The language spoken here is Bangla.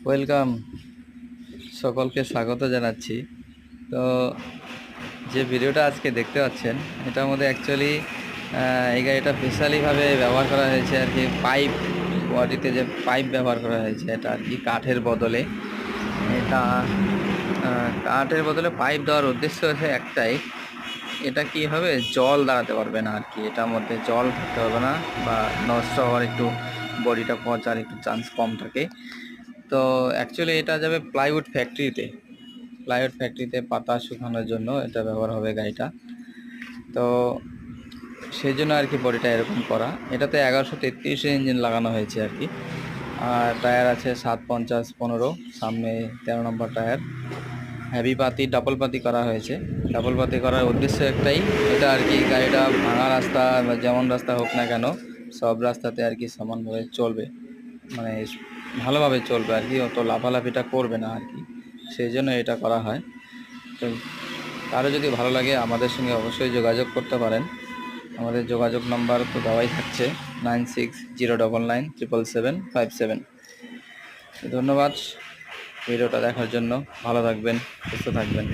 ওয়েলকাম, সকলকে স্বাগত জানাচ্ছি। তো যে ভিডিওটা আজকে দেখতে পাচ্ছেন, এটার মধ্যে অ্যাকচুয়ালি এই গাড়িটা স্পেশালিভাবে ব্যবহার করা হয়েছে আর কি। পাইপ বডিতে যে পাইপ ব্যবহার করা হয়েছে, এটা আর কি কাঠের বদলে এটা কাঠের বদলে পাইপ দেওয়ার উদ্দেশ্য হচ্ছে একটাই, এটা কি হবে, জল দাঁড়াতে পারবে না আর কি, এটার মধ্যে জল থাকতে হবে না বা নষ্ট হওয়ার একটু বডিটা পচার একটু চান্স কম থাকে। তো অ্যাকচুয়ালি এটা যাবে প্লাইউড ফ্যাক্টরিতে পাতা শুকানোর জন্য এটা ব্যবহার হবে গাড়িটা। তো সেই জন্য আর কি বডিটা এরকম করা। এটাতে 1133 ইঞ্জিন লাগানো হয়েছে আর কি। আর টায়ার আছে 750/15, সামনে 13 নম্বর টায়ার। হেভি পাতি ডাবল পাতি করা হয়েছে। ডাবল পাতি করার উদ্দেশ্য একটাই, এটা আর কি গাড়িটা ভাঙা রাস্তা বা যেমন রাস্তা হোক না কেন সব রাস্তাতে আর কি সমানভাবে চলবে, মানে ভালোভাবে চলবে আর কি, অত লাফালাফিটা করবে না আর কি, সেই জন্য এটা করা হয়। তো কারো যদি ভালো লাগে আমাদের সঙ্গে অবশ্যই যোগাযোগ করতে পারেন। আমাদের যোগাযোগ নাম্বার তো দেওয়াই থাকছে, 9609997757। ধন্যবাদ ভিডিওটা দেখার জন্য। ভালো থাকবেন, সুস্থ থাকবেন।